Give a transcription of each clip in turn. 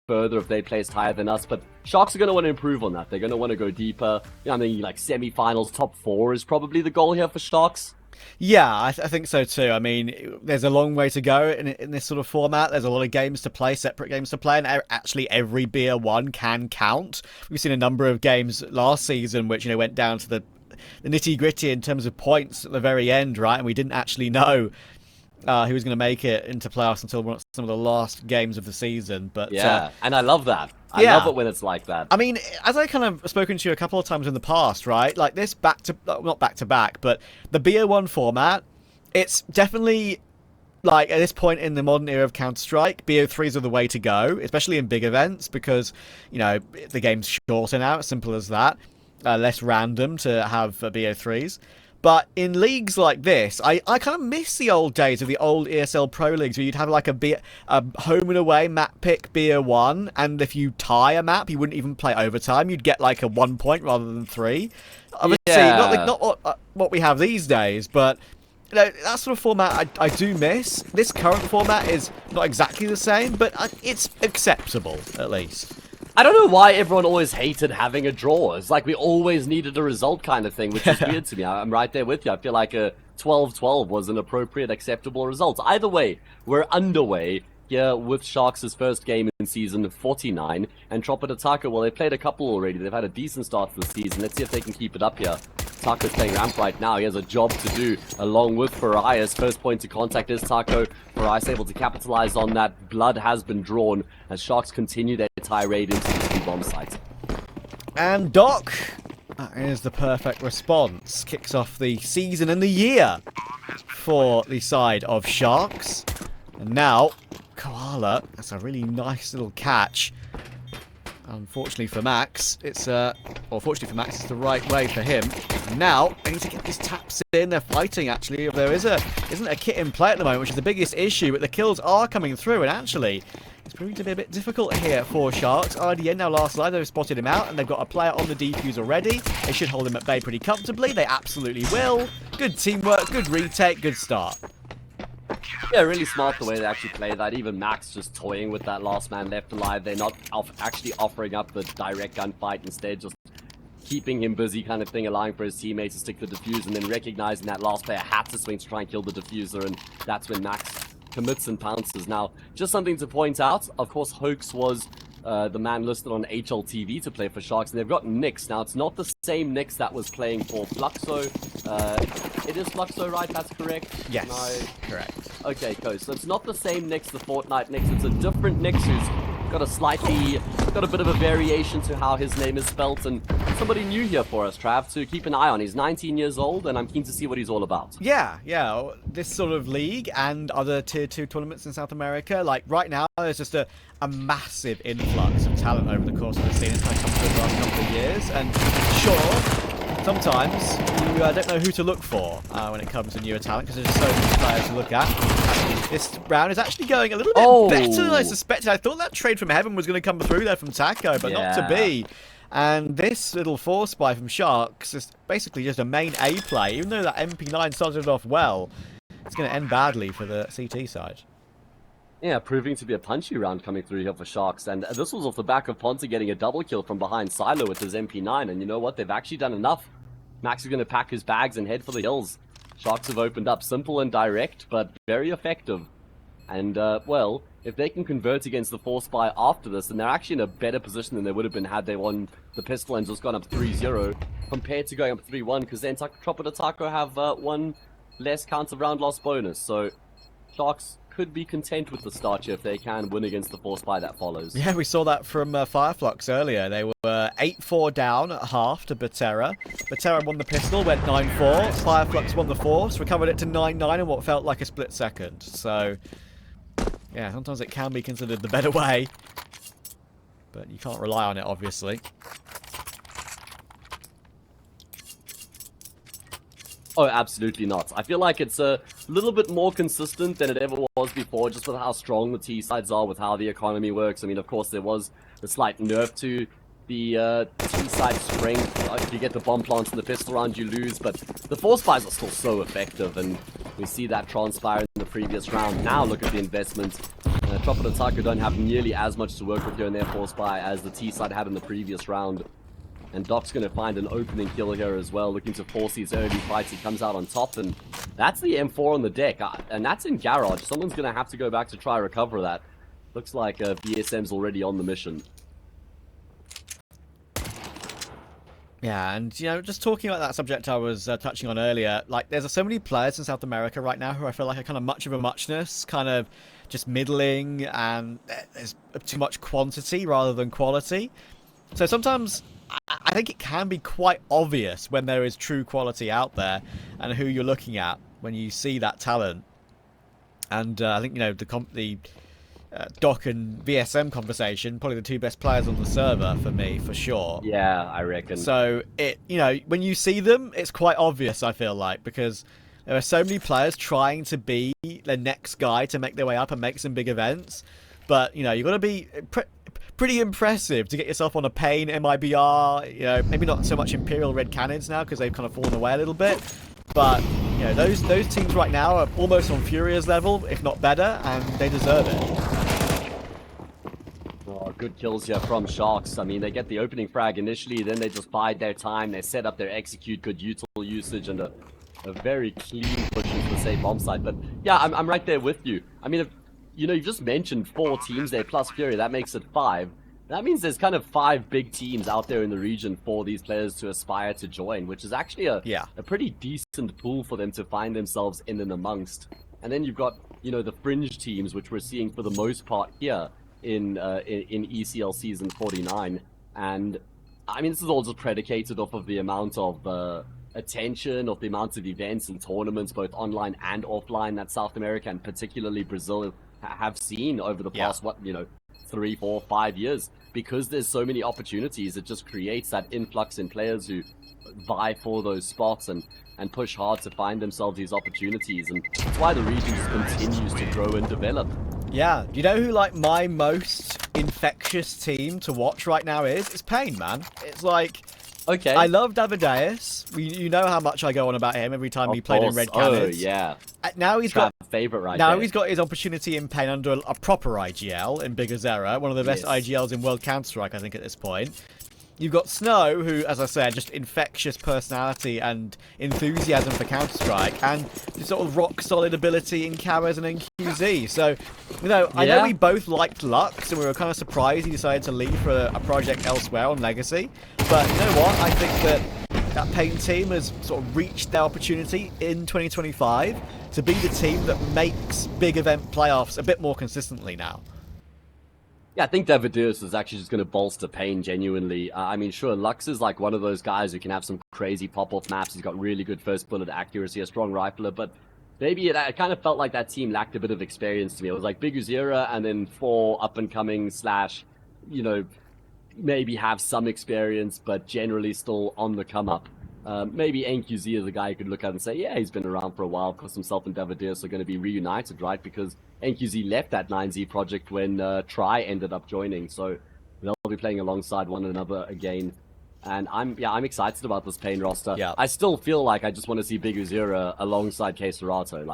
further if they placed higher than us, but Sharks are going to want to improve on that. They're going to want to go deeper. I mean, like semi-finals, top 4 is probably the goal here for Sharks. Yeah, I think so too. I mean, there's a long way to go in this sort of format. There's a lot of games to play, separate games to play, and actually every beer one can count. We've seen a number of games last season which, went down to the nitty-gritty in terms of points at the very end, right? And we didn't actually know who was going to make it into playoffs until some of the last games of the season. But yeah, and I love that. I love it when it's like that. I mean, as I kind of spoken to you a couple of times in the past, right? Like this not back to back, but the BO1 format, it's definitely like at this point in the modern era of Counter-Strike, BO3s are the way to go, especially in big events because, the game's shorter now, it's simple as that. Less random to have BO3s. But in leagues like this, I kind of miss the old days of the old ESL Pro Leagues where you'd have like a home and away map pick BO1, and if you tie a map, you wouldn't even play overtime. You'd get like a 1 point rather than 3. Obviously, not what we have these days, but that sort of format I do miss. This current format is not exactly the same, but it's acceptable, at least. I don't know why everyone always hated having a draw. It's like we always needed a result kind of thing, which is weird to me. I'm right there with you. I feel like a 12-12 was an appropriate, acceptable result. Either way, we're underway here with Sharks' first game in season 49. And Tropa, well, they've played a couple already. They've had a decent start to the season. Let's see if they can keep it up here. Taco's playing ramp right now. He has a job to do along with Farias. First point of contact is Taco. Farias able to capitalize on that. Blood has been drawn as Sharks continue their tirade into the bomb site. And Doc, that is the perfect response. Kicks off the season and the year for the side of Sharks. And now, Koala, that's a really nice little catch. Unfortunately for Max, fortunately for Max, it's the right way for him. And now, they need to get these taps in. They're fighting, actually. There isn't a kit in play at the moment, which is the biggest issue, but the kills are coming through, and actually, it's proving to be a bit difficult here for Sharks. RDN now last live, they've spotted him out, and they've got a player on the defuse already. They should hold him at bay pretty comfortably. They absolutely will. Good teamwork, good retake, good start. Yeah, really smart the way they actually play that. Even Max just toying with that last man left alive. They're not actually offering up the direct gunfight. Instead, just keeping him busy kind of thing, allowing for his teammates to stick the defuse, and then recognizing that last player had to swing to try and kill the diffuser, and that's when Max commits and pounces. Now, just something to point out, of course, Hoax was the man listed on HLTV to play for Sharks, and they've got Nyx. Now, it's not the same Nyx that was playing for Fluxo. It is Fluxo, right? That's correct? Yes, correct. Okay, cool. So it's not the same Nyx, the Fortnite Nyx. It's a different Nyx who's got a bit of a variation to how his name is spelt, and somebody new here for us, Trav, to keep an eye on. He's 19 years old, and I'm keen to see what he's all about. Yeah. This sort of league and other tier 2 tournaments in South America, like right now, there's just a massive influx of talent over the course of the scene. It's kind of come through the last couple of years, and sure, sometimes you don't know who to look for when it comes to newer talent, because there's just so many players to look at. This round is actually going a little bit better than I suspected. I thought that trade from Heaven was going to come through there from Taco, but not to be. And this little force buy from Sharks is basically just a main A play. Even though that MP9 started off well, it's going to end badly for the CT side. Yeah, proving to be a punchy round coming through here for Sharks. And this was off the back of Ponta getting a double kill from behind Silo with his MP9. And you know what? They've actually done enough. Max is going to pack his bags and head for the hills. Sharks have opened up simple and direct, but very effective. And, well, if they can convert against the force buy after this, then they're actually in a better position than they would have been had they won the pistol and just gone up 3-0 compared to going up 3-1, because then Tropa and Taco have one less counter round loss bonus. So Sharks could be content with the start here if they can win against the force buy that follows. Yeah, we saw that from Fireflux earlier. They were 8-4 down at half to Batera. Batera won the pistol, went 9-4. Fireflux won the force, recovered it to 9-9 in what felt like a split second. So, yeah, sometimes it can be considered the better way, but you can't rely on it, obviously. Oh, absolutely not. I feel like it's a little bit more consistent than it ever was before, just with how strong the T-sides are, with how the economy works. I mean, of course, there was a slight nerf to the T-side strength. If you get the bomb plants and the pistol round, you lose, but the force buys are still so effective, and we see that transpire in the previous round. Now look at the investment Tropa and Taco don't have nearly as much to work with here in their force buy as the T side had in the previous round. And Doc's going to find an opening kill here as well, looking to force these early fights. He comes out on top, and that's the M4 on the deck. And that's in Garage. Someone's going to have to go back to try recover that. Looks like BSM's already on the mission. Yeah, and, you know, just talking about that subject I was touching on earlier, like, there's so many players in South America right now who I feel like are kind of much of a muchness, kind of just middling, and there's too much quantity rather than quality. So sometimes I think it can be quite obvious when there is true quality out there and who you're looking at when you see that talent. And I think, you know, the Doc and VSM conversation, probably the two best players on the server for me, for sure. Yeah, I reckon. So, you know, when you see them, it's quite obvious, I feel like, because there are so many players trying to be the next guy to make their way up and make some big events. But, you know, you've got to be pretty impressive to get yourself on a Pain, MIBR, you know, maybe not so much Imperial Red Cannons now because they've kind of fallen away a little bit. But, you know, those teams right now are almost on Furia's level, if not better, and they deserve it. Oh, good kills here from Sharks. I mean, they get the opening frag initially, then they just bide their time, they set up their execute, good util usage, and a very clean push into the safe bomb site. But, yeah, I'm right there with you. I mean, if, you know, you've just mentioned 4 teams there plus Furia. That makes it 5. That means there's kind of 5 big teams out there in the region for these players to aspire to join, which is actually a pretty decent pool for them to find themselves in and amongst. And then you've got, you know, the fringe teams, which we're seeing for the most part here in ECL season 49. And I mean, this is all just predicated off of the amount of attention, of the amount of events and tournaments, both online and offline, that South America and particularly Brazil have seen over the past, 3, 4, 5 years. Because there's so many opportunities, it just creates that influx in players who vie for those spots and push hard to find themselves these opportunities. And that's why the region just continues to grow and develop. Yeah, you know who, like, my most infectious team to watch right now is? It's Pain, man. It's like... Okay. I love Davideus. You know how much I go on about him every time he played in Red Cannons. Oh, yeah. Now he's got favorite right now there. he's got his opportunity in Pain under a proper IGL in Big Azera, one of the best IGLs in World Counter-Strike, I think, at this point. You've got Snow, who, as I said, just infectious personality and enthusiasm for Counter-Strike, and sort of rock-solid ability in Karas and in QZ. So, you know, I know we both liked Lux, and we were kind of surprised he decided to leave for a project elsewhere on Legacy. But you know what? I think that Pain team has sort of reached their opportunity in 2025 to be the team that makes big event playoffs a bit more consistently now. Yeah, I think Davideus is actually just going to bolster Pain genuinely. I mean, sure, Lux is like one of those guys who can have some crazy pop-off maps. He's got really good first bullet accuracy, a strong rifler, but maybe it kind of felt like that team lacked a bit of experience to me. It was like Big Uzira and then 4 up-and-coming / you know, maybe have some experience, but generally still on the come-up. Maybe NQZ is a guy you could look at and say, yeah, he's been around for a while because himself and Davideus are going to be reunited, right? Because NQZ left that 9Z project when Tri ended up joining, so they'll be playing alongside one another again. And I'm excited about this Pain roster. Yeah. I still feel like I just want to see Big Uzira alongside K Serato,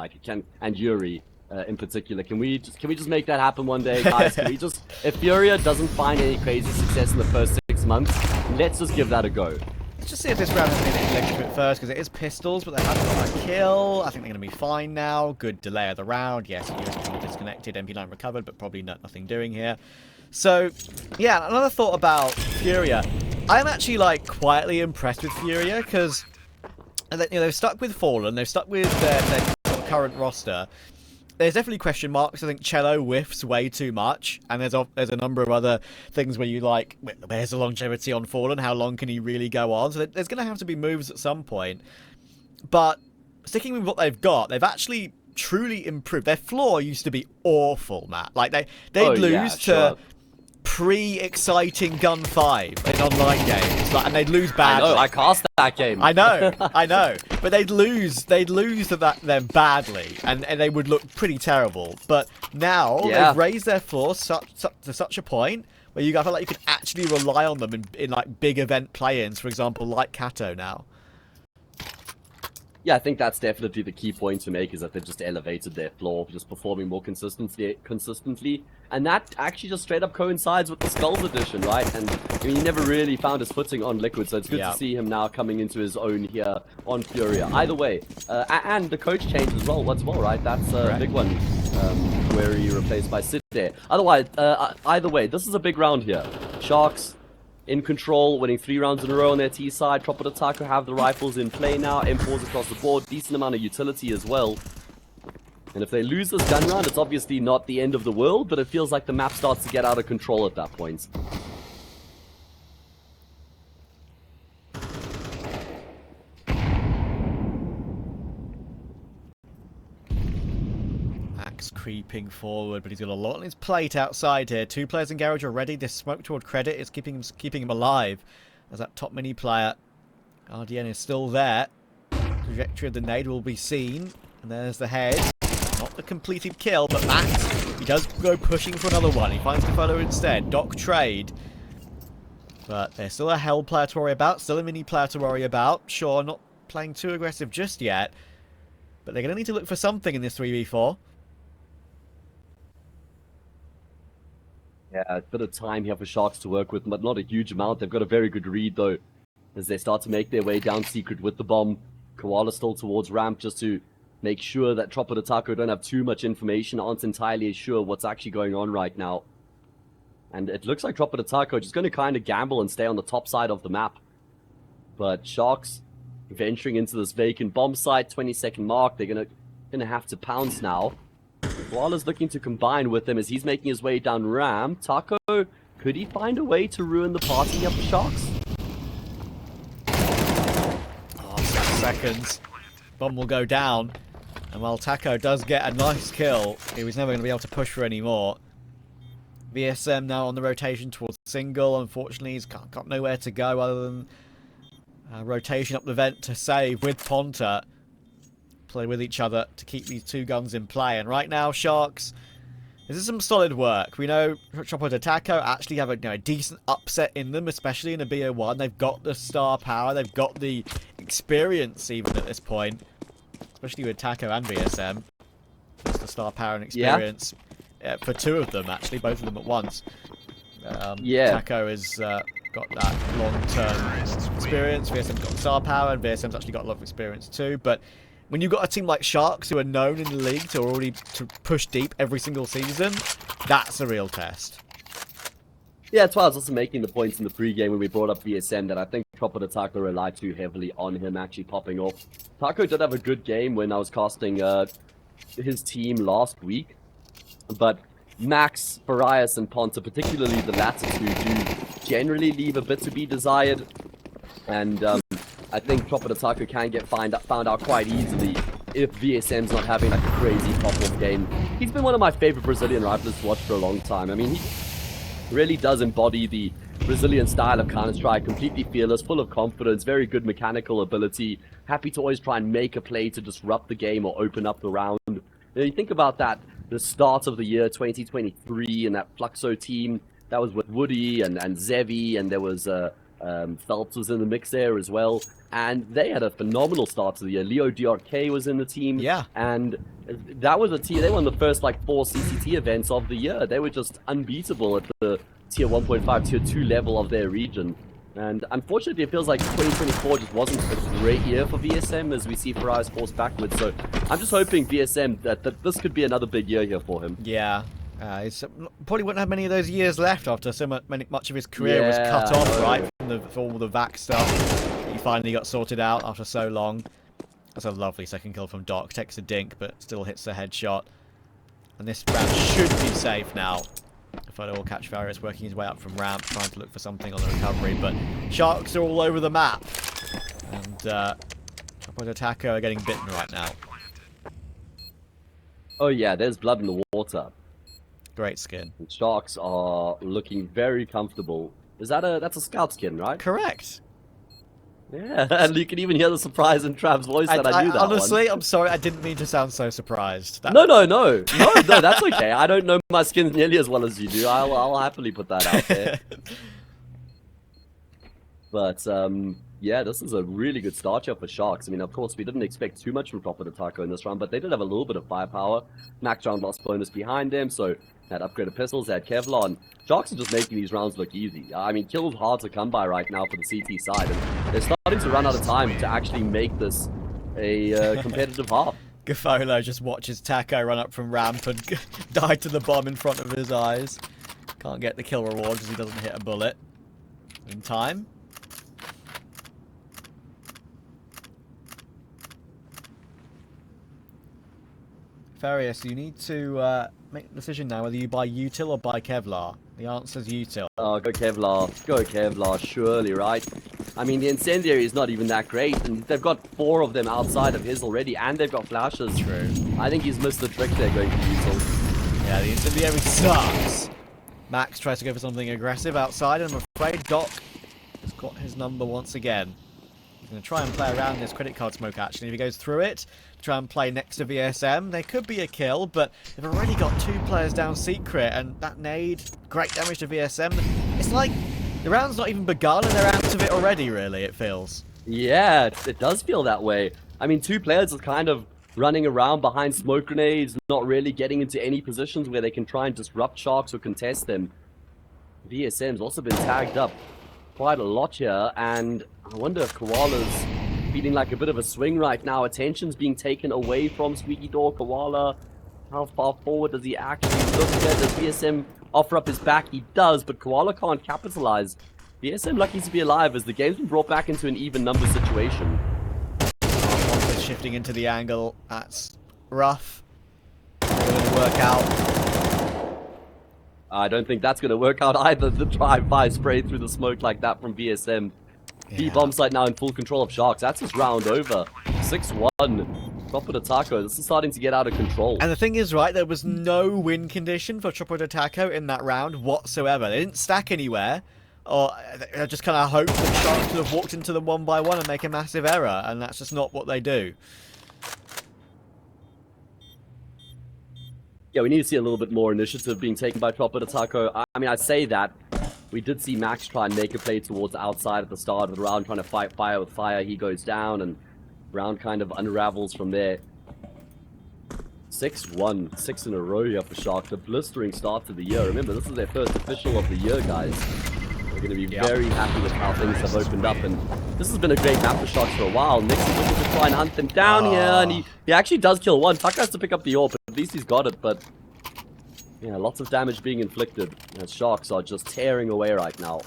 and Yuri in particular. Can we just make that happen one day, guys? Can we just, if Furia doesn't find any crazy success in the first 6 months, let's just give that a go. Let's just see if this round has been electric at first, because it is pistols, but they have got a kill. I think they're going to be fine now. Good delay of the round. Yes, USB disconnected, MP9 recovered, but probably nothing doing here. So, yeah, another thought about Furia. I'm actually, like, quietly impressed with Furia, because they've stuck with Fallen, they've stuck with their current roster. There's definitely question marks. I think Cello whiffs way too much, and there's a number of other things where you like, where's the longevity on Fallen? How long can he really go on? So there's going to have to be moves at some point. But sticking with what they've got, they've actually truly improved. Their floor used to be awful, Matt. Like they'd lose to pre-exciting Gun 5 in online games, and they'd lose badly. I know, I cast that game. I know, but they'd lose to them badly, and they would look pretty terrible. But now they've raised their floor to such a point where you feel like you can actually rely on them in like big event play-ins, for example, like Kato now. Yeah, I think that's definitely the key point to make, is that they've just elevated their floor, just performing more consistently. And that actually just straight up coincides with the Skulls edition, right? And I mean, he never really found his footing on Liquid, so it's good to see him now coming into his own here on Furia. Either way, and the coach change as well, right? That's a big one, where he replaced by Sid there. Otherwise, either way, this is a big round here. Sharks in control, winning 3 rounds in a row on their T side. Tropa and Taco have the rifles in play now. M4s across the board. Decent amount of utility as well. And if they lose this gun round, it's obviously not the end of the world, but it feels like the map starts to get out of control at that point. Max creeping forward, but he's got a lot on his plate outside here. 2 players in garage already. This smoke toward credit is keeping him alive. As that top mini player, RDN, is still there. Trajectory of the nade will be seen. And there's the head. Not the completed kill, but Max, he does go pushing for another one. He finds the photo instead. Doc trade. But there's still a Hell player to worry about. Still a mini player to worry about. Sure, not playing too aggressive just yet. But they're going to need to look for something in this 3v4. Yeah, a bit of time here for Sharks to work with, but not a huge amount. They've got a very good read, though, as they start to make their way down Secret with the bomb. Koala still towards ramp, just to make sure that Tropa and Taco don't have too much information, aren't entirely sure what's actually going on right now. And it looks like Tropa and Taco just going to kind of gamble and stay on the top side of the map. But Sharks venturing into this vacant bomb site, 20-second mark. They're gonna have to pounce now. Koala's looking to combine with him as he's making his way down ramp. Taco, could he find a way to ruin the party here for Sharks? Oh, 6 seconds. Bomb will go down. And while Taco does get a nice kill, he was never going to be able to push for any more. VSM now on the rotation towards single. Unfortunately, he's got nowhere to go other than rotation up the vent to save with Ponta. Play with each other to keep these 2 guns in play. And right now, Sharks, this is some solid work. We know Tropa and Taco actually have a decent upset in them, especially in a BO1. They've got the star power. They've got the experience even at this point. Especially with Taco and VSM. That's the star power and experience. Yeah. For 2 of them, actually. Both of them at once. Taco has got that long-term experience. VSM's got star power, and VSM's actually got a lot of experience too. But when you've got a team like Sharks, who are known in the league to already push deep every single season, that's a real test. Yeah, that's why I was also making the points in the pre-game when we brought up VSM that I think Tropa and Taco relied too heavily on him actually popping off. Taco did have a good game when I was casting his team last week, but Max, Farias, and Ponta, particularly the latter 2, do generally leave a bit to be desired, and I think Tropa and Taco can get found out quite easily if VSM's not having like a crazy pop-off game. He's been one of my favorite Brazilian riflers to watch for a long time. I mean, he really does embody the Brazilian style of Counter-Strike, completely fearless, full of confidence, very good mechanical ability, happy to always try and make a play to disrupt the game or open up the round. You think about that, the start of the year 2023 and that Fluxo team, that was with Woody and Zevi, and there was Phelps was in the mix there as well, and they had a phenomenal start to the year. Leo DRK was in the team, and that was a team. They won the first like 4 CCT events of the year. They were just unbeatable at the tier 1.5, tier 2 level of their region. And unfortunately, it feels like 2024 just wasn't a great year for VSM as we see Farias forced backwards. So I'm just hoping VSM that this could be another big year here for him. Yeah. He probably wouldn't have many of those years left after so much of his career was cut off, right? From all the VAC stuff. He finally got sorted out after so long. That's a lovely second kill from Doc. Takes a dink, but still hits the headshot. And this round should be safe now. Photo will catch Farias working his way up from ramp, trying to look for something on the recovery. But Sharks are all over the map. And Tropa and Taco are getting bitten right now. Oh yeah, there's blood in the water. Great skin. And Sharks are looking very comfortable. That's a scout skin, right? Correct. Yeah, and you can even hear the surprise in Trav's voice that I knew that honestly, one. I'm sorry, I didn't mean to sound so surprised. No, that's okay. I don't know my skins nearly as well as you do. I'll happily put that out there. But Yeah, this is a really good start here for Sharks. I mean, of course, we didn't expect too much from Tropa to Taco in this round, but they did have a little bit of firepower. Max round lost bonus behind them, so had upgraded pistols, they had Kevlar, and Sharks are just making these rounds look easy. I mean, kills hard to come by right now for the CT side, and they're starting to run out of time to actually make this a competitive half. Gafolo just watches Taco run up from ramp and die to the bomb in front of his eyes. Can't get the kill reward because he doesn't hit a bullet in time. Farius, you need to make a decision now whether you buy Util or buy Kevlar. The answer's Util. Oh, go Kevlar. Go Kevlar, surely, right? I mean, the Incendiary is not even that great, and they've got 4 of them outside of his already, and they've got flashes. True. I think he's missed the trick there going for Util. Yeah, the Incendiary sucks. Max tries to go for something aggressive outside, and I'm afraid Doc has got his number once again. He's going to try and play around this credit card smoke, actually. If he goes through it, try and play next to VSM, there could be a kill, but they've already got 2 players down secret, and that nade, great damage to VSM. It's like the round's not even begun, and they're out of it already, really, it feels. Yeah, it does feel that way. I mean, 2 players are kind of running around behind smoke grenades, not really getting into any positions where they can try and disrupt Sharks or contest them. VSM's also been tagged up quite a lot here, and I wonder if Koala's feeling like a bit of a swing right now. Attention's being taken away from Squeaky Door. Koala, how far forward does he actually look there? Does VSM offer up his back? He does, but Koala can't capitalize. VSM lucky to be alive as the game's been brought back into an even number situation. Monster's shifting into the angle. That's rough. Not going to work out. I don't think that's going to work out either. The drive-by spray through the smoke like that from VSM. B-bomb site now in full control of Sharks. That's his round over. 6-1. Tropa de Taco. This is starting to get out of control. And the thing is, right, there was no win condition for Tropa de Taco in that round whatsoever. They didn't stack anywhere. Or they just kind of hoped that Sharks would have walked into them 1 by 1 and make a massive error. And that's just not what they do. Yeah, we need to see a little bit more initiative being taken by Tropa de Taco. I mean, I say that. We did see Max try and make a play towards the outside at the start of the round, trying to fight fire with fire. He goes down, and round kind of unravels from there. 6-1, 6 in a row here for Sharks. A blistering start to the year. Remember, this is their first official of the year, guys. They're going to be very happy with how things have opened up, and this has been a great map for Sharks for a while. Nix is looking to try and hunt them down here, and he actually does kill one. Tucker has to pick up the AWP, but at least he's got it, but yeah, lots of damage being inflicted as Sharks are just tearing away right now.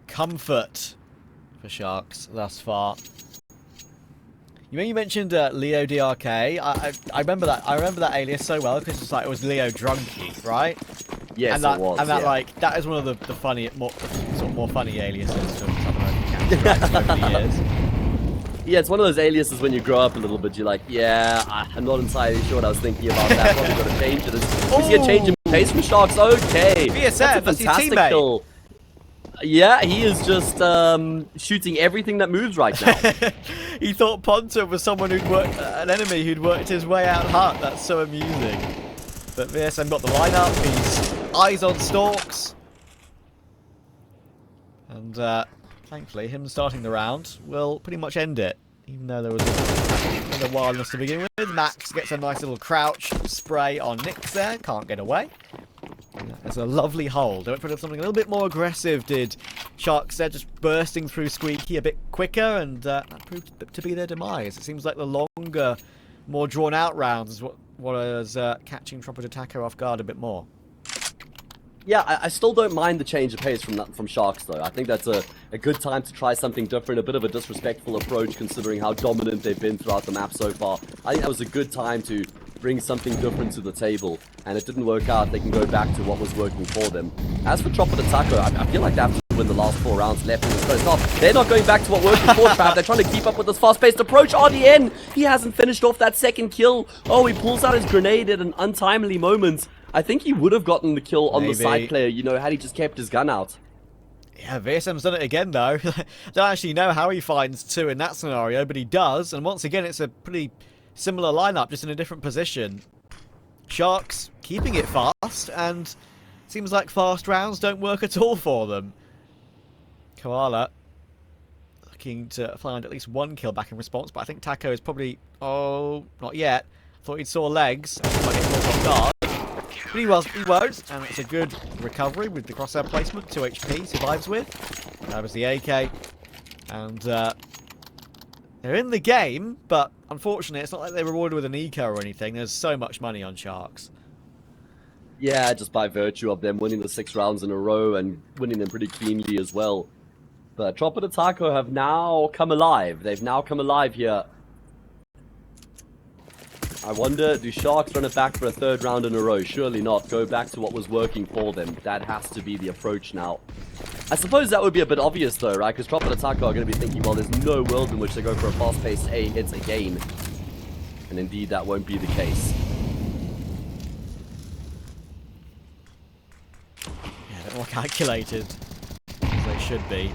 Comfort for Sharks thus far. You mentioned Leo DRK. I remember that. I remember that alias so well because it's like it was Leo Drunky, right? Yes, and that, it was. And that yeah. like that is one of the funny, more funny aliases from some of the over the years. Yeah, it's one of those aliases when you grow up a little bit, you're like, yeah, I'm not entirely sure what I was thinking about that. Probably got to change it. We see a change in pace from Sharks. Okay. VSM, that's a fantastic kill. Yeah, he is just shooting everything that moves right now. He thought Ponta was someone who'd worked, an enemy who'd worked his way out hard. That's so amusing. But VSM got the lineup. He's eyes on stalks. And thankfully, him starting the round will pretty much end it. Even though there was a bit of wildness to begin with. Max gets a nice little crouch spray on Nix there. Can't get away. There's a lovely hold. They went for something a little bit more aggressive, did Sharks there, just bursting through Squeaky a bit quicker, and that proved to be their demise. It seems like the longer, more drawn-out rounds is what was catching Tropa de Taco off guard a bit more. Yeah, I still don't mind the change of pace from Sharks, though. I think that's a good time to try something different, a bit of a disrespectful approach, considering how dominant they've been throughout the map so far. I think that was a good time to bring something different to the table, and it didn't work out. They can go back to what was working for them. As for Tropa de Taco, I feel like they have to win the last 4 rounds left in this first half. They're not going back to what worked before, Trav. They're trying to keep up with this fast-paced approach. RDN, he hasn't finished off that second kill. Oh, he pulls out his grenade at an untimely moment. I think he would have gotten the kill on the side player, you know, had he just kept his gun out. Yeah, VSM's done it again, though. Don't actually know how he finds 2 in that scenario, but he does. And once again, it's a pretty similar lineup, just in a different position. Sharks keeping it fast, and Seems like fast rounds don't work at all for them. Koala looking to find at least one kill back in response, but I think Taco is probably... Oh, not yet. Thought he saw legs. I think he might get caught off guard. But he won't, and it's a good recovery with the crosshair placement. 2 HP, survives with. That was the AK. And they're in the game, but unfortunately it's not like they're rewarded with an eco or anything. There's so much money on Sharks. Yeah, just by virtue of them winning the 6 rounds in a row and winning them pretty cleanly as well. But Tropa and Taco have now come alive. They've now come alive here. I wonder, do Sharks run it back for a 3rd round in a row? Surely not. Go back to what was working for them. That has to be the approach now. I suppose that would be a bit obvious though, right? Because Tropa and Taco are going to be thinking, well, there's no world in which they go for a fast-paced A hits again. And indeed, that won't be the case. Yeah, a bit more calculated, as they should be.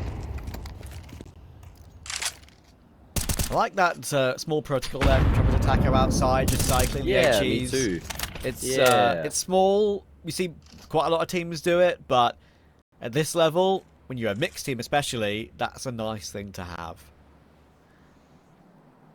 I like that small protocol there from Tropa Taco outside, just cycling the Yeah, HEs. me too. It's small. We see quite a lot of teams do it, but at this level, when you're a mixed team especially, that's a nice thing to have.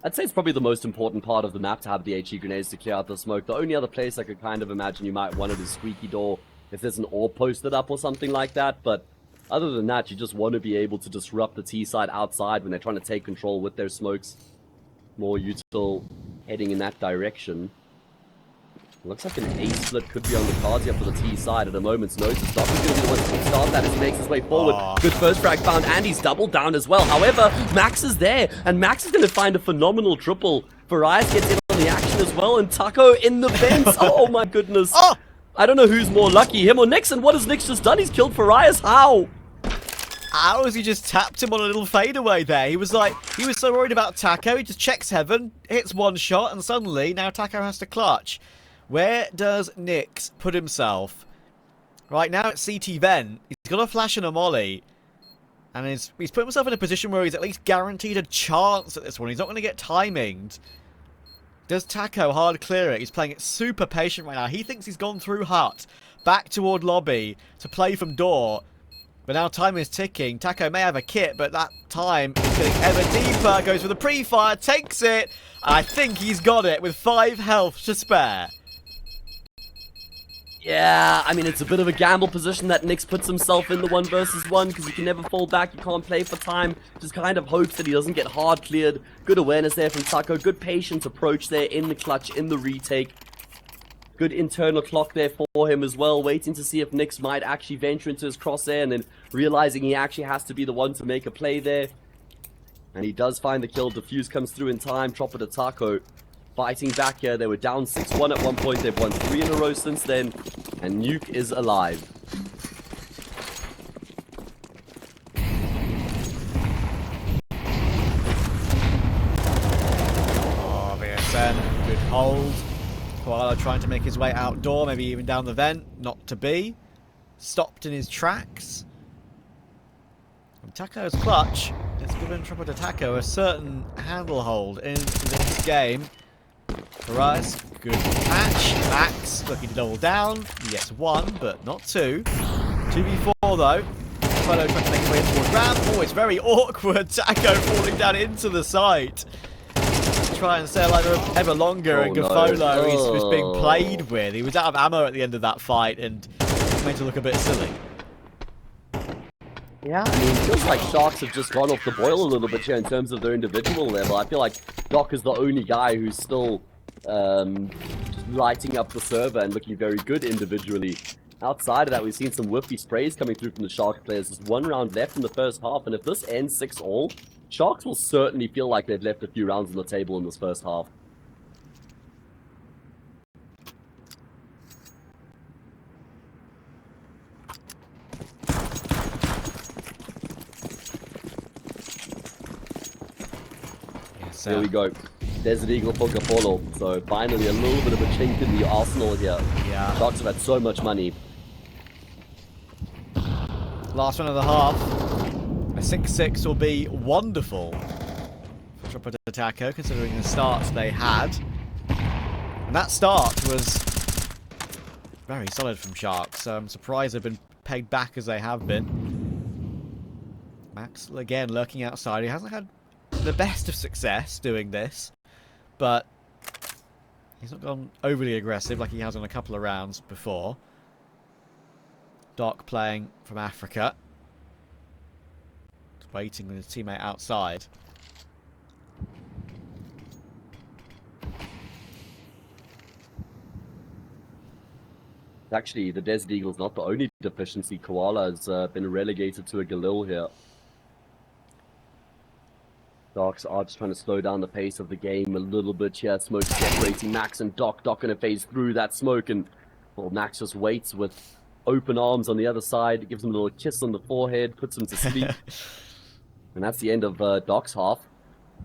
I'd say it's probably the most important part of the map to have the HE grenades to clear out the smoke. The only other place I could kind of imagine you might want it is Squeaky Door, if there's an orb posted up or something like that, but other than that, you just want to be able to disrupt the T side outside when they're trying to take control with their smokes. More util heading in that direction. Looks like an A split could be on the cards here for the T side at a moment's notice. Doc is going to be the one to start that as he makes his way forward. Good first frag found, and he's doubled down as well. However, Max is there, and Max is going to find a phenomenal triple. Farias gets in on the action as well, and Taco in the vents. Oh my goodness. I don't know who's more lucky, him or Nix, and what has Nix just done? He's killed Farias. How? How has he just tapped him on a little fadeaway there? He was so worried about Taco, he just checks heaven, hits one shot, and suddenly, now Taco has to clutch. Where does Nix put himself? Right now it's CT Ven. He's got a flash and a molly. And he's put himself in a position where he's at least guaranteed a chance at this one. He's not going to get timinged. Does Taco hard clear it? He's playing it super patient right now. He thinks he's gone through hut, back toward lobby, to play from door. But now time is ticking. Taco may have a kit, but that time is getting ever deeper. Goes for the pre-fire, takes it. I think he's got it with 5 health to spare. Yeah, I mean, it's a bit of a gamble position that Nix puts himself in the 1 versus 1 because you can never fall back, you can't play for time. Just kind of hopes that he doesn't get hard cleared. Good awareness there from Taco. Good patient approach there in the clutch, in the retake. Good internal clock there for him as well, waiting to see if Nix might actually venture into his crosshair and then realizing he actually has to be the one to make a play there. And he does find the kill. Defuse comes through in time. Tropa to Taco fighting back here. They were down 6-1 at one point. They've won 3 in a row since then. And Nuke is alive. Oh, VSN. Good hold. Koala trying to make his way outdoor, maybe even down the vent. Not to be. Stopped in his tracks. And Taco's clutch has given Tropa to Taco a certain handlehold in this game. Farias, good catch. Max looking to double down. He gets 1, but not 2. 2v4 though. Fellow trying to make his way towards ramp. Oh, it's very awkward. Taco falling down into the site. Try and stay alive ever longer, and Gafolo he's being played with. He was out of ammo at the end of that fight and made to look a bit silly. Yeah, I mean, it feels like Sharks have just gone off the boil a little bit here in terms of their individual level. I feel like Doc is the only guy who's still lighting up the server and looking very good individually. Outside of that, we've seen some whiffy sprays coming through from the Shark players. There's 1 round left in the first half, and if this ends 6-all, Sharks will certainly feel like they've left a few rounds on the table in this first half. Yes, Here we go. Desert Eagle for Gafolo. So finally a little bit of a chink in the arsenal here. Yeah. Sharks have had so much money. Last one of the half. A 6-6 will be wonderful for Tropa to Taco, considering the starts they had. And that start was very solid from Sharks. I'm surprised they've been pegged back as they have been. Max, again, lurking outside. He hasn't had the best of success doing this, but he's not gone overly aggressive like he has on a couple of rounds before. Doc playing from Africa. Just waiting with his teammate outside. Actually, the Desert Eagle's not the only deficiency. Koala has been relegated to a Galil here. Docs are just trying to slow down the pace of the game a little bit here. Smoke separating Max and Doc. Doc going to phase through that smoke, and well, Max just waits with open arms on the other side. Gives him a little kiss on the forehead, puts him to sleep. And that's the end of Doc's half.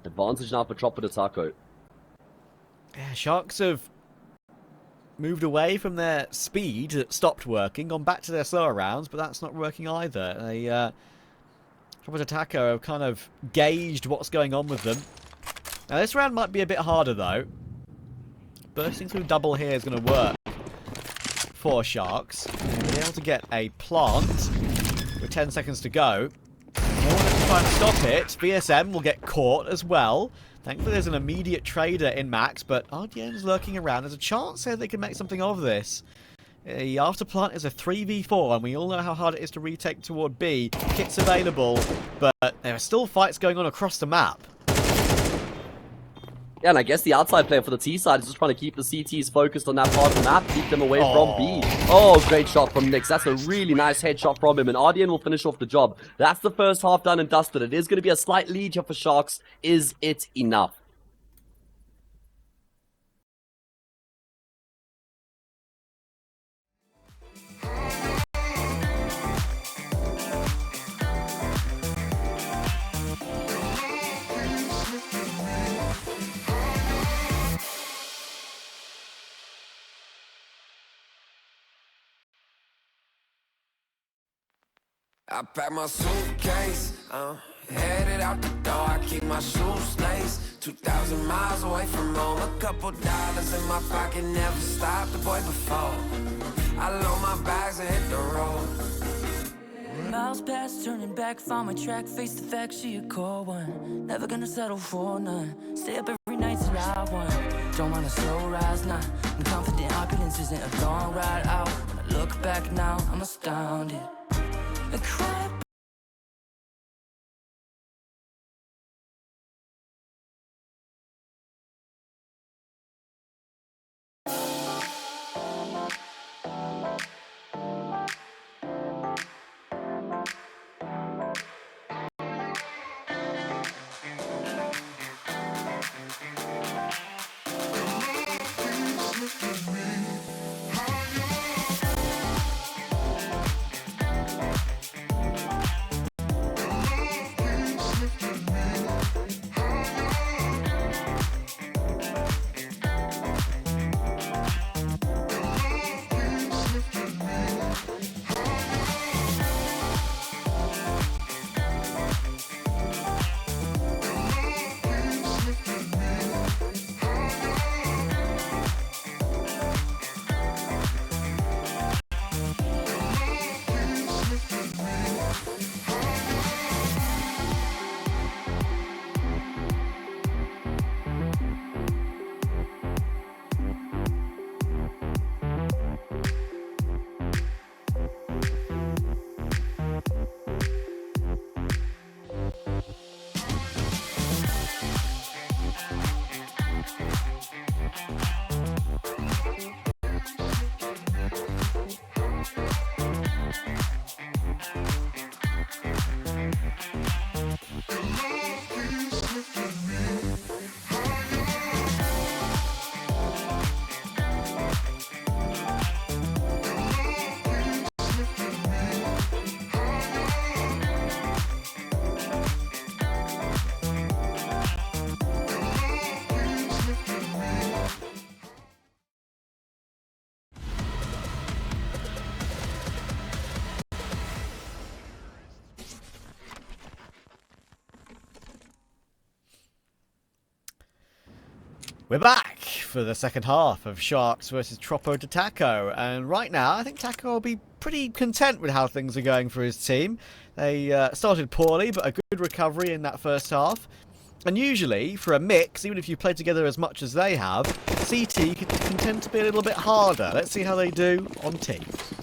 Advantage now for Tropa to Taco. Yeah, Sharks have moved away from their speed that stopped working, gone back to their slower rounds, but that's not working either. They, Tropa to Taco have kind of gauged what's going on with them. Now this round might be a bit harder though. Bursting through double here is going to work for Sharks. They'll be able to get a plant with 10 seconds to go. In order to try and stop it, VSM will get caught as well. Thankfully there's an immediate trader in Max, but RDN's lurking around. There's a chance here they can make something of this. The after plant is a 3v4, and we all know how hard it is to retake toward B. Kit's available, but there are still fights going on across the map. Yeah, and I guess the outside player for the T side is just trying to keep the CTs focused on that part of the map, keep them away from B. Oh, great shot from Nix. That's a really nice headshot from him, and RDN will finish off the job. That's the first half done and dusted. It is going to be a slight lead here for Sharks. Is it enough? I pack my suitcase, headed out the door, I keep my shoes laced. 2,000 miles away from home, a couple dollars in my pocket, never stopped the boy before. I load my bags and hit the road. Miles past, turning back, found my track, face the fact, she a cold one. Never gonna settle for none, stay up every night till I won. Don't want a slow rise, nah, I'm confident opulence isn't a long ride out. When I look back now, I'm astounded. I cry. We're back for the second half of Sharks versus Tropa de Taco. And right now, I think Taco will be pretty content with how things are going for his team. They started poorly, but a good recovery in that first half. And usually, for a mix, even if you play together as much as they have, CT can tend to be a little bit harder. Let's see how they do on teams.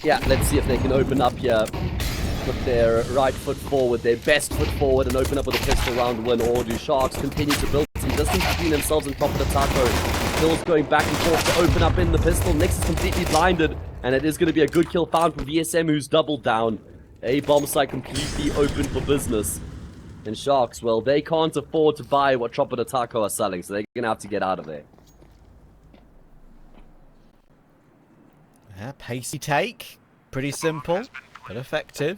Yeah, let's see if they can open up here. Put their right foot forward, their best foot forward, and open up with a pistol round win. Or do Sharks continue to build some distance between themselves and Tropa de Taco? Hills going back and forth to open up in the pistol. Nix is completely blinded, and it is going to be a good kill found from VSM, who's doubled down. A bomb site completely open for business. And Sharks, well, they can't afford to buy what Tropa de Taco are selling, so they're going to have to get out of there. Yeah, pacey take. Pretty simple, but effective.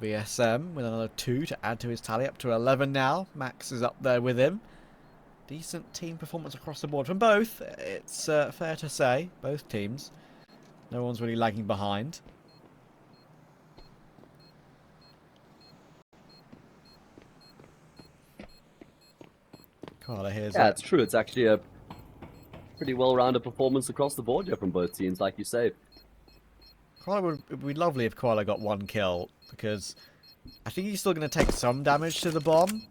VSM with another 2 to add to his tally, up to 11 now. Max is up there with him. Decent team performance across the board from both. It's fair to say, both teams. No one's really lagging behind. Carla here's Yeah, it's true. It's actually a pretty well-rounded performance across the board here from both teams, like you say. Koala would be lovely if Koala got 1 kill, because I think he's still going to take some damage to the bomb.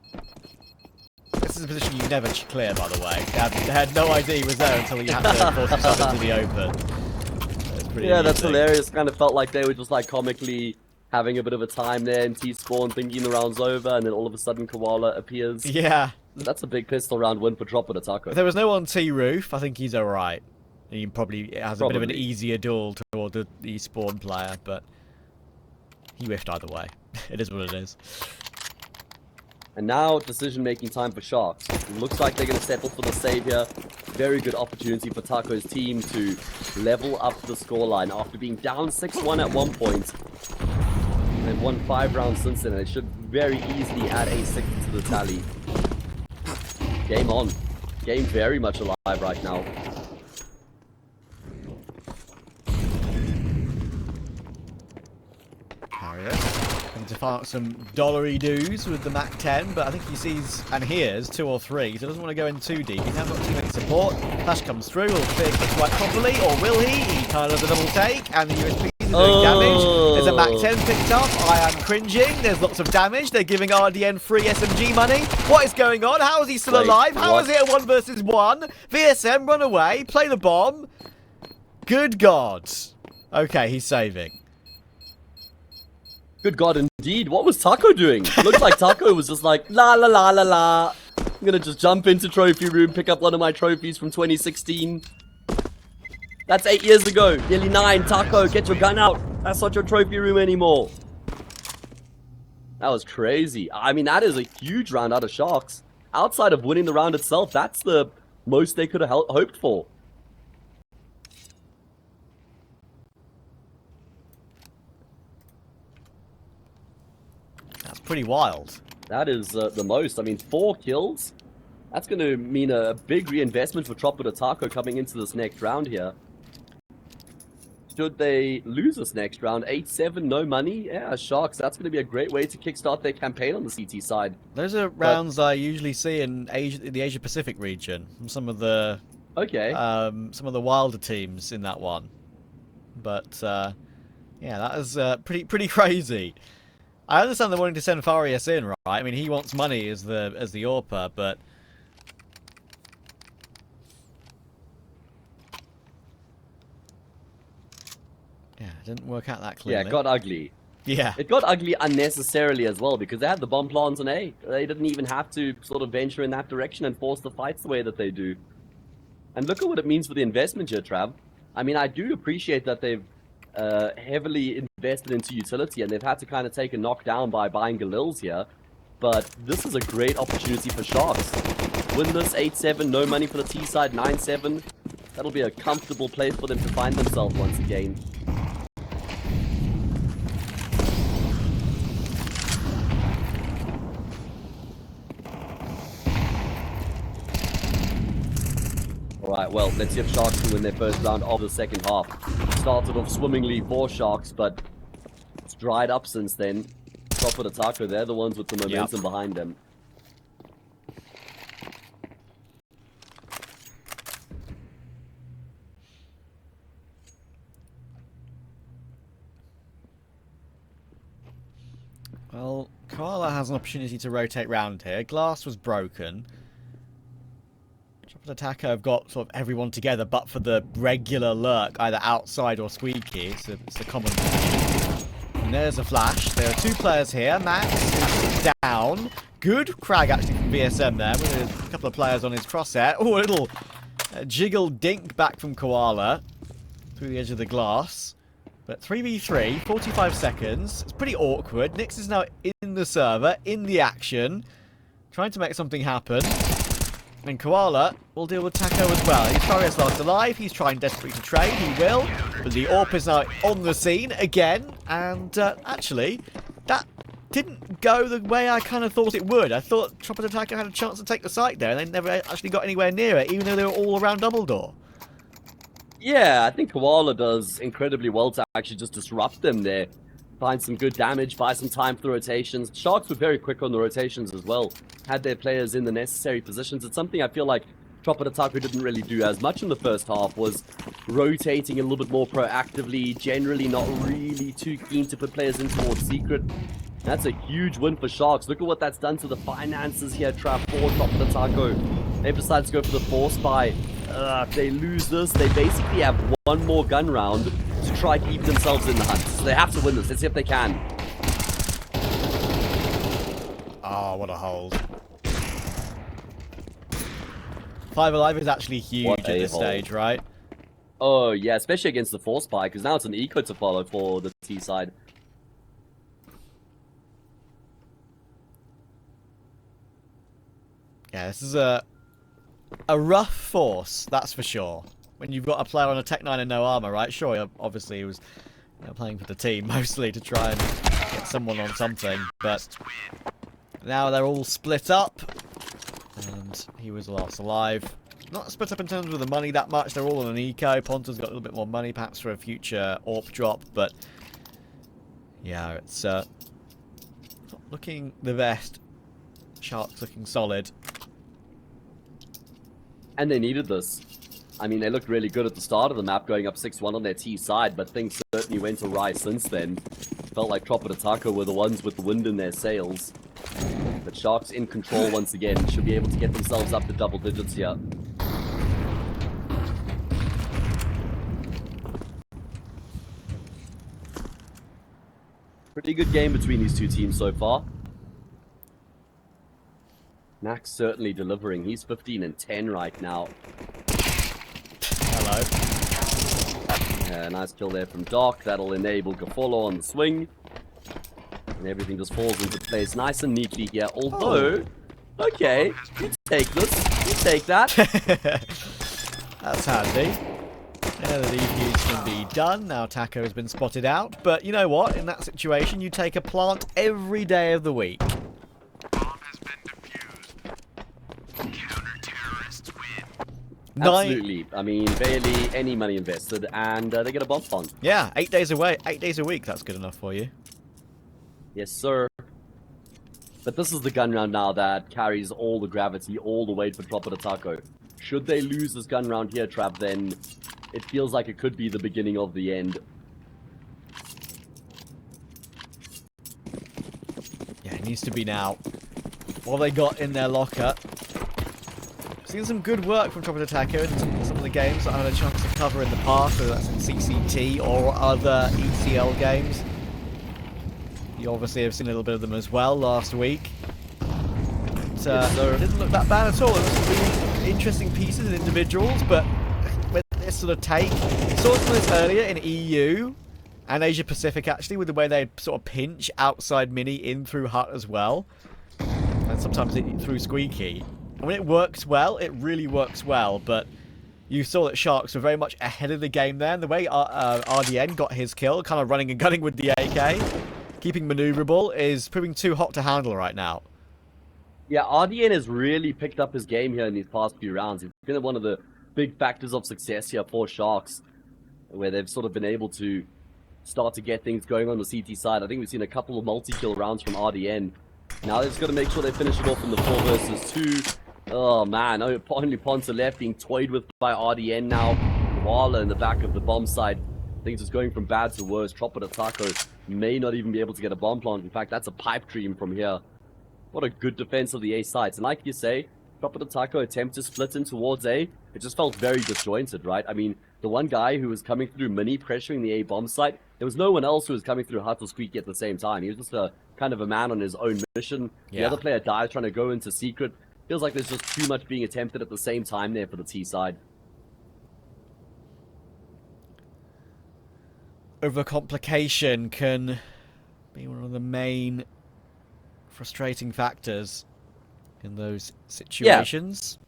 This is a position you never clear, by the way. They had no idea he was there until he had to force himself into the open. Yeah, that's hilarious. Kind of felt like they were just like comically having a bit of a time there in T-spawn, thinking the round's over, and then all of a sudden Koala appears. Yeah. That's a big pistol round win for Tropa de Taco. If there was no on T-roof, I think he's alright. He probably has a bit of an easier duel toward the spawn player, but he whiffed either way. It is what it is. And now decision-making time for Sharks. It looks like they're going to settle for the save here. Very good opportunity for Taco's team to level up the scoreline after being down 6-1 at one point. They've won 5 rounds since then, and they should very easily add a 6 to the tally. Game on. Game very much alive right now. Harriet looking to find out some dollary doos with the Mac 10, but I think he sees and hears 2 or 3, so doesn't want to go in too deep. He's now got teammate support. Flash comes through. Will Fear gets right properly, or will he? He kind of does a double take, and the USPs are doing damage. There's a Mac 10 picked up. I am cringing. There's lots of damage. They're giving RDN free SMG money. What is going on? How is he still alive? How is it a 1 versus 1? VSM run away, play the bomb. Good God. Okay, he's saving. Good God, indeed. What was Taco doing? Looked like Taco was just like, la la la la la. I'm gonna just jump into trophy room, pick up one of my trophies from 2016. That's 8 years ago. Nearly 9. Taco, get your gun out. That's not your trophy room anymore. That was crazy. I mean, that is a huge round out of Sharks. Outside of winning the round itself, that's the most they could have hoped for. That's pretty wild. That is the most. I mean, 4 kills. That's going to mean a big reinvestment for Tropa de Taco coming into this next round here. Should they lose this next round, 8-7, no money? Yeah, Sharks, that's going to be a great way to kickstart their campaign on the CT side. Those are rounds I usually see in the Asia Pacific region from some of the some of the wilder teams in that one. But yeah, that is pretty crazy. I understand they're wanting to send Farias in, right? I mean, he wants money as the AWPer, but yeah, it didn't work out that clearly. Yeah, it got ugly. Yeah. It got ugly unnecessarily as well, because they had the bomb plans on A. They didn't even have to sort of venture in that direction and force the fights the way that they do. And look at what it means for the investment here, Trav. I mean, I do appreciate that they've heavily invested into utility, and they've had to kind of take a knockdown by buying Galils here. But this is a great opportunity for Sharks. Win this 8-7, no money for the T side, 9-7. That'll be a comfortable place for them to find themselves once again. Alright, well, let's see if Sharks can win their first round of the second half. Started off swimmingly for Sharks, but it's dried up since then. Tropa de Taco, they're the ones with the momentum behind them. Koala has an opportunity to rotate round here. Glass was broken. Tropa and Attacker have got sort of everyone together, but for the regular lurk, either outside or squeaky. It's a common position. And there's a flash. There are two players here. Max is down. Good crag actually from VSM there, with a couple of players on his crosshair. Oh, a little jiggle dink back from Koala through the edge of the glass. But 3v3, 45 seconds. It's pretty awkward. Nyx is now in the server, in the action, trying to make something happen. And Koala will deal with Taco as well. He's trying to last alive. He's trying desperately to trade. He will. But the AWP is now on the scene again. And actually, that didn't go the way I kind of thought it would. I thought Tropa and Attacker had a chance to take the site there, and they never actually got anywhere near it, even though they were all around double door. Yeah, I think Koala does incredibly well to actually just disrupt them there. Find some good damage, buy some time for the rotations. Sharks were very quick on the rotations as well. Had their players in the necessary positions. It's something I feel like Tropa and Attacker didn't really do as much in the first half, was rotating a little bit more proactively, generally not really too keen to put players in towards secret. That's a huge win for Sharks. Look at what that's done to the finances here, Trap, for Tropa and Attacker. They've decided to go for the force buy. If they lose this, they basically have one more gun round to try to keep themselves in the hunt. So they have to win this. Let's see if they can. Oh, what a hold. 5 alive is actually huge at this stage, right? Oh, yeah, especially against the force buy, because now it's an eco to follow for the T side. Yeah, this is a rough force, that's for sure. When you've got a player on a Tech 9 and no armor, right? Sure, obviously he was playing for the team mostly to try and get someone on something, but now they're all split up, and he was last alive. Not split up in terms of the money that much, they're all on an eco. Ponta's got a little bit more money perhaps for a future AWP drop, but yeah, it's not looking the best. Sharks looking solid. And they needed this. I mean, they looked really good at the start of the map, going up 6-1 on their T side, but things certainly went awry since then. Felt like Tropa and Attacker were the ones with the wind in their sails. But Sharks in control once again, should be able to get themselves up to double digits here. Pretty good game between these two teams so far. Max certainly delivering. He's 15 and 10 right now. Hello. Yeah, nice kill there from Doc. That'll enable Gafolo on the swing. And everything just falls into place nice and neatly here. Although, okay, you take this. You take that. That's handy. Yeah, the defuse can be done. Now Taco has been spotted out. But you know what? In that situation, you take a plant every day of the week. Absolutely. I mean, barely any money invested, and they get a bomb spawn. Yeah, 8 days away, 8 days a week. That's good enough for you. Yes, sir. But this is the gun round now that carries all the gravity, all the weight for Tropa and Attacker. Should they lose this gun round here, Trap, then it feels like it could be the beginning of the end. Yeah, it needs to be now. What they got in their locker. Seen some good work from Tropa and Attacker in some of the games that I had a chance to cover in the past, whether that's in CCT or other ECL games. You obviously have seen a little bit of them as well last week. But, it didn't look that bad at all. There were some really interesting pieces and individuals, but with this sort of take, saw some of this earlier in EU and Asia Pacific actually, with the way they sort of pinch outside mini in through hut as well, and sometimes through squeaky. And when it works well, it really works well, but you saw that Sharks were very much ahead of the game there, and the way RDN got his kill, kind of running and gunning with the AK, keeping maneuverable, is proving too hot to handle right now. Yeah, RDN has really picked up his game here in these past few rounds. He's been one of the big factors of success here for Sharks, where they've sort of been able to start to get things going on the CT side. I think we've seen a couple of multi-kill rounds from RDN. Now they've just got to make sure they finish it off in the 4 versus 2. Oh man, only Ponta left, being toyed with by RDN now. Koala in the back of the bomb side. Things is going from bad to worse. Tropa and Attacker may not even be able to get a bomb plant. In fact, that's a pipe dream from here. What a good defense of the A sites. And like you say, Tropa de Taco attempt to split in towards A. It just felt very disjointed, right? I mean, the one guy who was coming through mini pressuring the A bomb site, there was no one else who was coming through hut or squeaky at the same time. He was just a kind of a man on his own mission. The Yeah. other player dies trying to go into secret. Feels like there's just too much being attempted at the same time there for the T side. Overcomplication can be one of the main frustrating factors in those situations.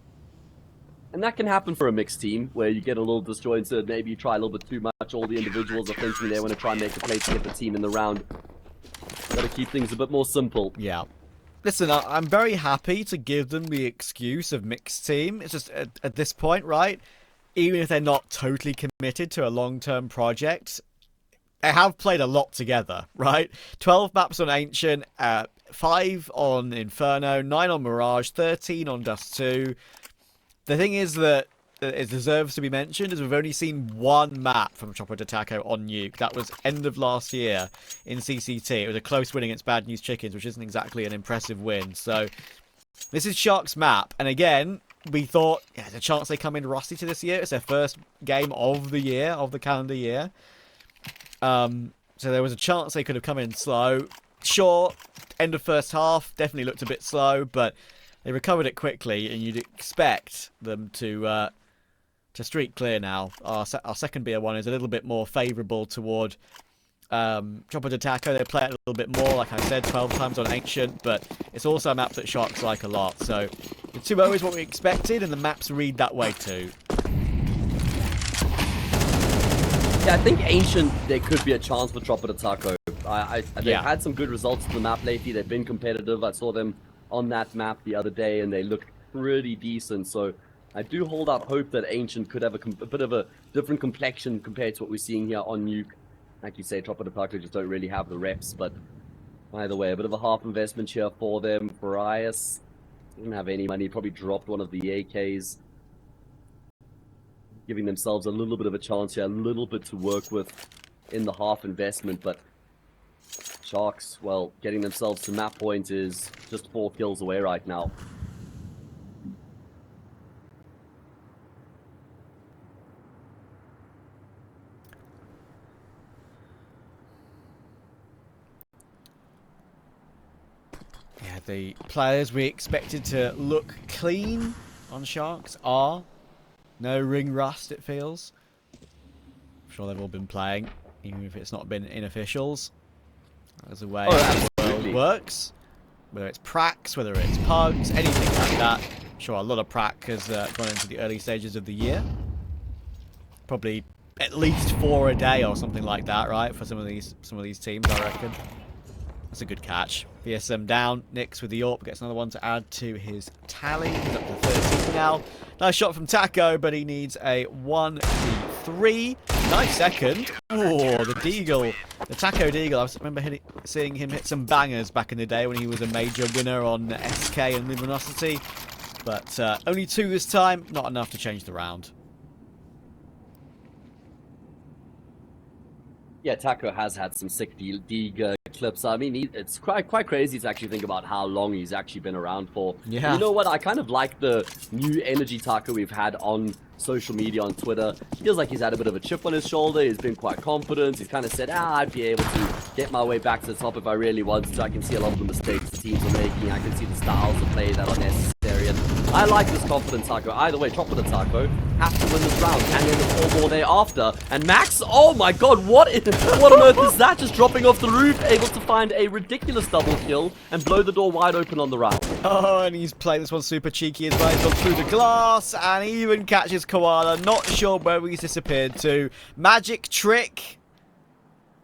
And that can happen for a mixed team, where you get a little disjointed, maybe you try a little bit too much, all the individuals are thinking they want to try and make a play to get the team in the round. Gotta keep things a bit more simple. Yeah. Listen, I'm very happy to give them the excuse of mixed team. It's just, at this point, right, even if they're not totally committed to a long-term project, they have played a lot together, right? 12 maps on Ancient, 5 on Inferno, 9 on Mirage, 13 on Dust 2. The thing is that it deserves to be mentioned is we've only seen one map from Tropa de Taco on Nuke. That was end of last year in CCT. It was a close win against Bad News Chickens, which isn't exactly an impressive win. So this is Shark's map. And again, we thought, yeah, there's a chance they come in rusty to this year. It's their first game of the year, of the calendar year. So there was a chance they could have come in slow. Sure, end of first half, definitely looked a bit slow, but they recovered it quickly, and you'd expect them to streak clear now. Our second BO1 is a little bit more favourable toward Tropa de Taco. They play it a little bit more, like I said, 12 times on Ancient, but it's also a map that Sharks like a lot. So the 2-0 is what we expected, and the maps read that way too. Yeah, I think Ancient, there could be a chance for Tropa de Taco. They've had some good results to the map lately. They've been competitive. I saw them on that map the other day, and they looked pretty decent. So I do hold out hope that Ancient could have a bit of a different complexion compared to what we're seeing here on Nuke. Like you say, Tropa de Taco just don't really have the reps, but either way, a bit of a half investment here for them. Farias didn't have any money, probably dropped one of the AKs. Giving themselves a little bit of a chance here, a little bit to work with in the half investment, but Sharks, well, getting themselves to map point is just 4 kills away right now. Yeah, the players we expected to look clean on Sharks are. No ring rust, it feels. I'm sure they've all been playing, even if it's not been in officials. That's the way the world works. Whether it's pracs, whether it's pugs, anything like that. I'm sure a lot of prac has gone into the early stages of the year. Probably at least 4 a day or something like that, right? For some of these teams, I reckon. That's a good catch. VSM down. Nix with the AWP gets another one to add to his tally. He's up to 13 now. Nice shot from Taco, but he needs a 1v3. Nice second. Oh, the Deagle. The Taco Deagle. I remember seeing him hit some bangers back in the day when he was a major winner on SK and Luminosity. But only 2 this time. Not enough to change the round. Yeah, Taco has had some sick Deagle clips. I mean, it's quite crazy to actually think about how long he's actually been around for. Yeah. You know what? I kind of like the new energy Taco we've had on social media, on Twitter. Feels like he's had a bit of a chip on his shoulder. He's been quite confident. He's kind of said, I'd be able to get my way back to the top if I really wanted to. I can see a lot of the mistakes the teams are making. I can see the styles of play that are necessary. And I like this confident Taco. Either way, Tropa de Taco have to win this round and then the 4 more thereafter. And Max, oh my god, what on earth is that? Just dropping off the roof, able to find a ridiculous double kill and blow the door wide open on the round. Oh, and he's playing this one super cheeky as well. He's gone through the glass and he even catches Koala. Not sure where he's disappeared to. Magic trick.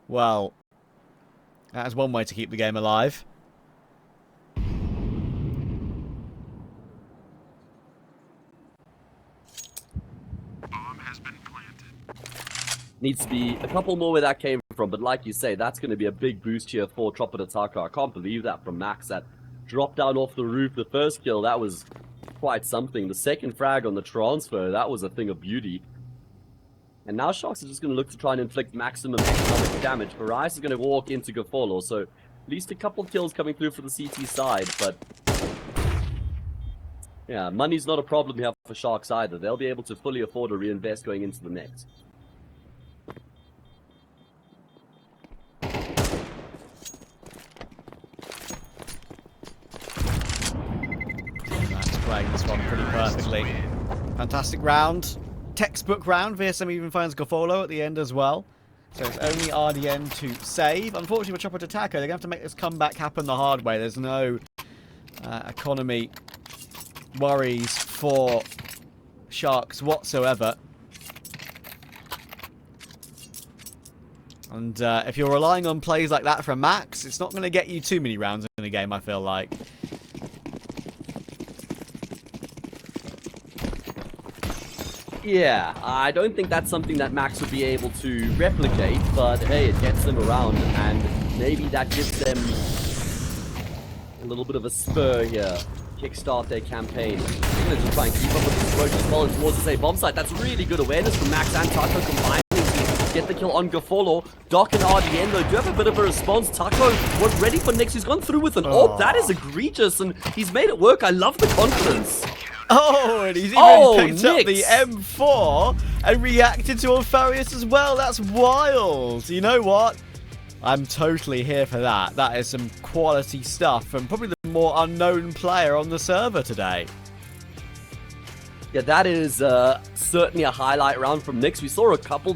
Well, that is one way to keep the game alive. Needs to be a couple more where that came from, but like you say, that's going to be a big boost here for Tropa de Taco. I can't believe that from Max. That drop down off the roof, the first kill, that was quite something. The second frag on the transfer, that was a thing of beauty. And now Sharks are just going to look to try and inflict maximum economic damage. Barais is going to walk into Gafolo, so at least a couple of kills coming through for the CT side, but yeah, money's not a problem here for Sharks either. They'll be able to fully afford to reinvest going into the next. That's playing this one pretty perfectly. Fantastic round. Textbook round. VSM even finds Gafolo at the end as well. So it's only RDN to save. Unfortunately for Tropa to Taco, they're going to have to make this comeback happen the hard way. There's no economy worries for Sharks whatsoever. And if you're relying on plays like that from Max, it's not going to get you too many rounds in the game, I feel like. Yeah, I don't think that's something that Max would be able to replicate, but hey, it gets them around, and maybe that gives them a little bit of a spur here. Kickstart their campaign. They're going to just try and keep up with this approach as well towards the same bomb site. That's really good awareness from Max and Taco combining to get the kill on Gafolo. Doc and RDN though do have a bit of a response. Taco was ready for next. He's gone through with an AWP. That is egregious, and he's made it work. I love the confidence. Oh, and he's even picked up the M4 and reacted to Alfarius as well. That's wild. You know what? I'm totally here for that. That is some quality stuff from probably the more unknown player on the server today. Yeah, that is certainly a highlight round from Nyx. We saw a couple